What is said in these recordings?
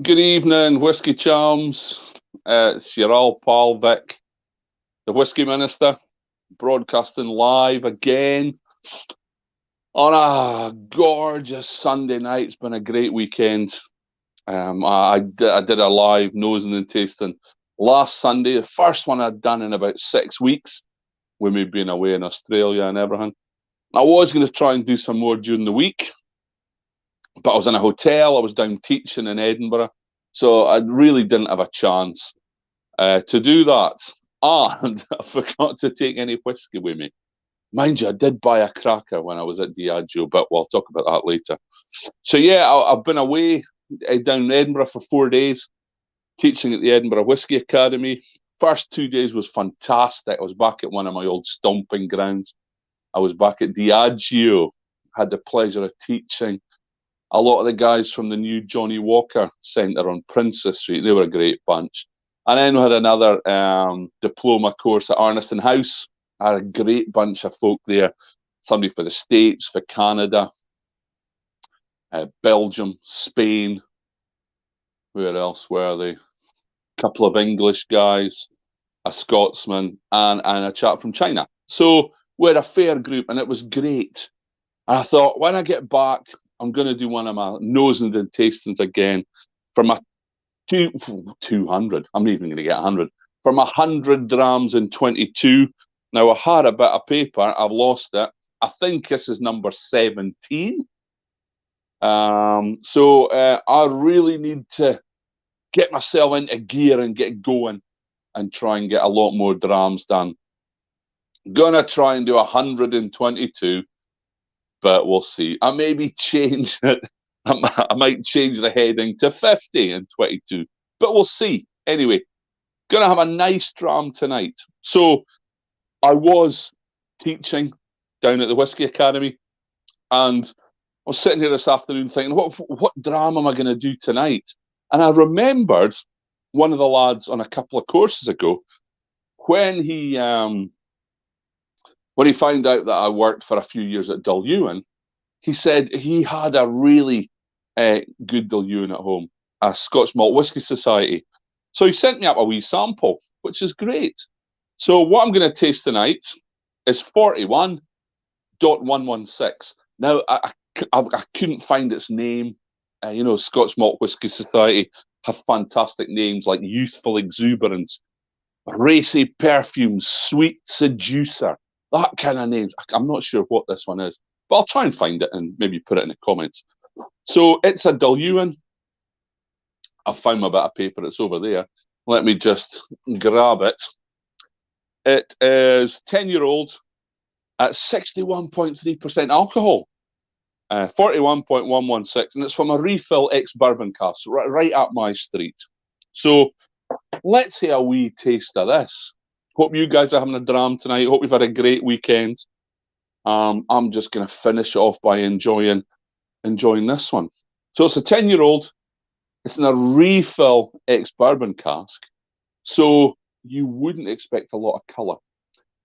Good evening, Whiskey Charms. It's your old pal Vic, the Whiskey Minister, broadcasting live again on a gorgeous Sunday night. It's been a great weekend. I did a live nosing and tasting last Sunday, the first one I'd done in about 6 weeks, with me being away in Australia and everything. I was going to try and do some more during the week, but I was in a hotel. I was down teaching in Edinburgh, so I really didn't have a chance to do that. And I forgot to take any whiskey with me. Mind you, I did buy a cracker when I was at Diageo, but we'll talk about that later. So yeah, I've been away down in Edinburgh for 4 days, teaching at the Edinburgh Whisky Academy. First 2 days was fantastic. I was back at one of my old stomping grounds. I was back at Diageo, had the pleasure of teaching a lot of the guys from the new Johnny Walker Centre on Princess Street. They were a great bunch. And then we had another diploma course at Arniston House. I had a great bunch of folk there. Somebody for the States, for Canada, Belgium, Spain. Where else were they? A couple of English guys, a Scotsman, and a chap from China. So we had a fair group, and it was great. And I thought, when I get back, I'm going to do one of my nosings and tastings again for my 200. I'm not even going to get 100. For my 100 Drams in 22. Now, I had a bit of paper. I've lost it. I think this is number 17. I really need to get myself into gear and get going and try and get a lot more Drams done. Gonna try and do 122, but we'll see. I maybe change it. I might change the heading to 50 and 22, but we'll see. Anyway, gonna have a nice dram tonight. So I was teaching down at the Whisky Academy, and I was sitting here this afternoon thinking, what dram am I going to do tonight? And I remembered one of the lads on a couple of courses ago when he found out that I worked for a few years at Dulhuan. He said he had a really good Dulhuan at home, a Scotch Malt Whisky Society. So he sent me up a wee sample, which is great. So what I'm going to taste tonight is 41.116. Now, I couldn't find its name. Scotch Malt Whisky Society have fantastic names like Youthful Exuberance, Racy Perfume, Sweet Seducer, that kind of names. I'm not sure what this one is, but I'll try and find it and maybe put it in the comments. So it's a Dulhuan. I've found my bit of paper. It's over there. Let me just grab it. It is 10-year-old at 61.3% alcohol, 41.116, and it's from a refill ex-bourbon cask, right up my street. So let's have a wee taste of this. Hope you guys are having a dram tonight. Hope you've had a great weekend. I'm just going to finish off by enjoying this one. So it's a 10-year-old. It's in a refill ex-bourbon cask. So you wouldn't expect a lot of colour.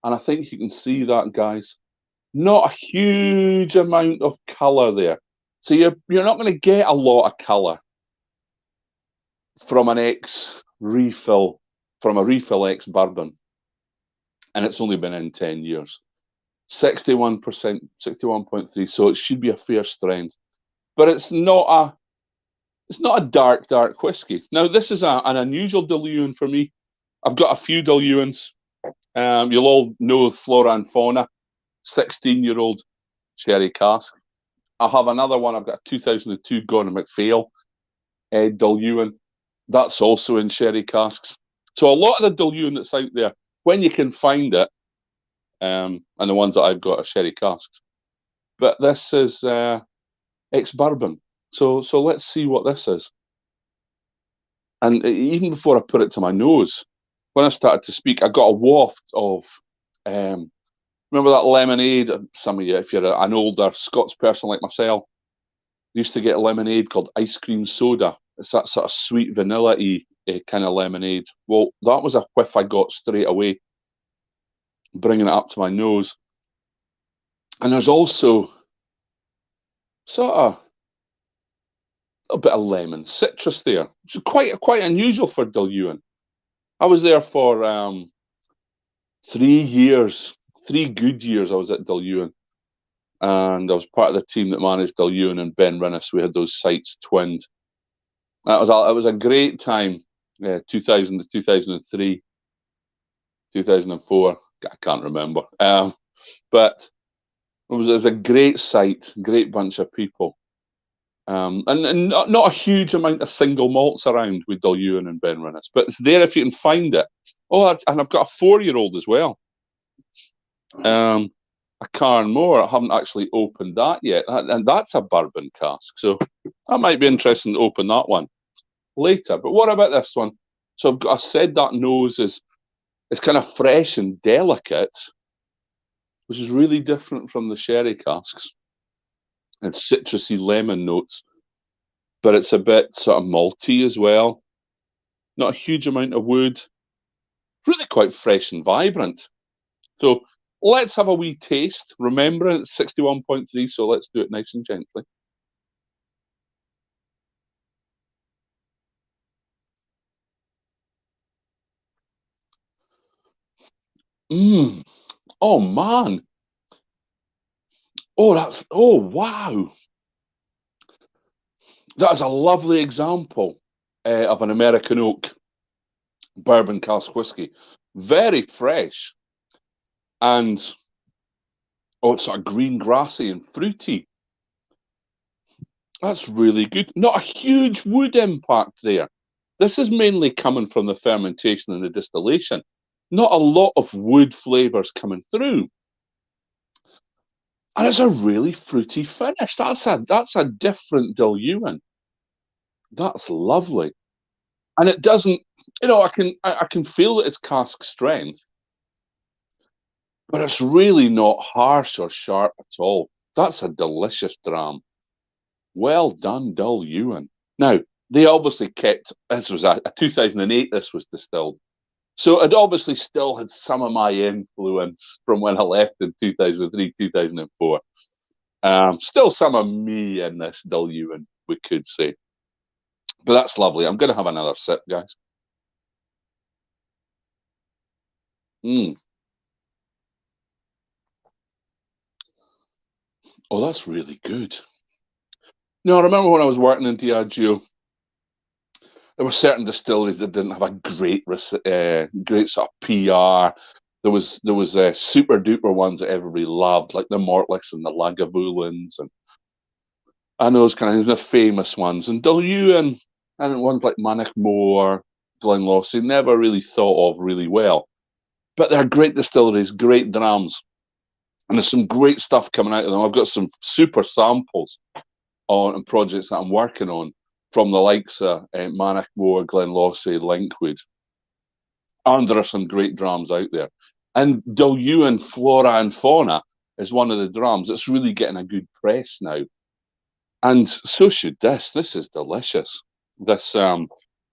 And I think you can see that, guys. Not a huge amount of colour there. So you're not going to get a lot of colour from a refill ex-bourbon. And it's only been in 10 years. 61%, 61.3. So it should be a fair strength. But it's not a dark whiskey. Now, this is an unusual Dulhuan for me. I've got a few Dulhuans. You'll all know Flora and Fauna, 16-year-old sherry cask. I have another one. I've got a 2002 Gordon MacPhail Dulhuan. That's also in sherry casks. So a lot of the Dulhuan that's out there, when you can find it, and the ones that I've got are sherry casks. But this is ex-bourbon. So let's see what this is. And even before I put it to my nose, when I started to speak, I got a waft of, remember that lemonade? Some of you, if you're an older Scots person like myself, used to get lemonade called ice cream soda. It's that sort of sweet vanilla-y kind of lemonade. Well, that was a whiff I got straight away, bringing it up to my nose. And there's also sort of A bit of lemon citrus there, which is quite unusual for Dilluan. I was there for 3 years, 3 good years I was at Dilluan. And I was part of the team that managed Dilluan and Ben Rinnis. We had those sites twinned. It was a great time, 2000 to 2003, 2004. I can't remember. But it was a great site, great bunch of people. And not a huge amount of single malts around with Dilluan and Ben Rinnis, but it's there if you can find it. Oh, and I've got a 4-year-old as well. A Carnmore. I haven't actually opened that yet, and that's a bourbon cask, so that might be interesting to open that one later. But what about this one? So I said that nose is kind of fresh and delicate, which is really different from the sherry casks. It's citrusy lemon notes, but it's a bit sort of malty as well. Not a huge amount of wood. Really quite fresh and vibrant. So let's have a wee taste. Remember, it's 61.3, so let's do it nice and gently. Oh, man. Oh, wow. That is a lovely example of an American oak bourbon cask whiskey. Very fresh. And, it's sort of green grassy and fruity. That's really good. Not a huge wood impact there. This is mainly coming from the fermentation and the distillation. Not a lot of wood flavours coming through. And it's a really fruity finish. That's a different Dilluan. That's lovely. And it doesn't, I can feel that it's cask strength, but it's really not harsh or sharp at all. That's a delicious dram. Well done, Dilluan. Now, they obviously kept, this was a 2008 this was distilled. So it obviously still had some of my influence from when I left in 2003, 2004. Still some of me in this Dilluan, we could say. But that's lovely. I'm going to have another sip, guys. Oh, that's really good. Now, I remember when I was working in Diageo, there were certain distilleries that didn't have a great sort of PR. There was super duper ones that everybody loved, like the Mortlicks and the Lagavulins and those kind of things, the famous ones. And Dilluan and ones like Manachmore, Glenlawsie, never really thought of really well. But they're great distilleries, great drams. And there's some great stuff coming out of them. I've got some super samples on projects that I'm working on from the likes of Manachmore, Glenlawsie, Linkwood. And there are some great drams out there. And Dilluan Flora and Fauna is one of the drams that's really getting a good press now. And so should this. This is delicious. This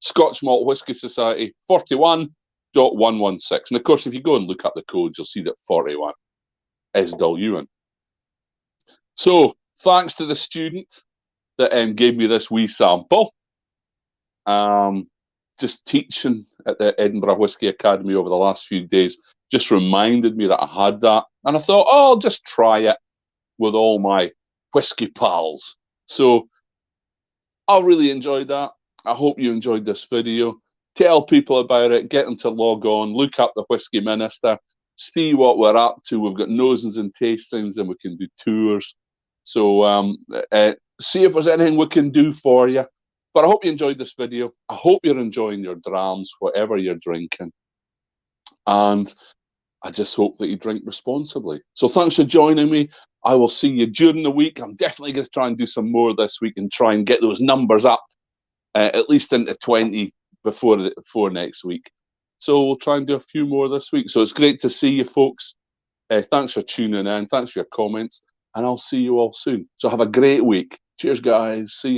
Scotch Malt Whisky Society 41.116. And of course, if you go and look up the codes, you'll see that 41 is Dilluan. So thanks to the student that gave me this wee sample. Just teaching at the Edinburgh Whisky Academy over the last few days just reminded me that I had that. And I thought, oh, I'll just try it with all my whisky pals. So I really enjoyed that. I hope you enjoyed this video. Tell people about it, get them to log on, look up the Whisky Minister, see what we're up to. We've got nosings and tastings and we can do tours. So see if there's anything we can do for you. But I hope you enjoyed this video. I hope you're enjoying your drams, whatever you're drinking. And I just hope that you drink responsibly. So thanks for joining me. I will see you during the week. I'm definitely going to try and do some more this week and try and get those numbers up at least into 20 before next week. So we'll try and do a few more this week. So it's great to see you folks. Thanks for tuning in. Thanks for your comments. And I'll see you all soon. So have a great week. Cheers, guys. See you.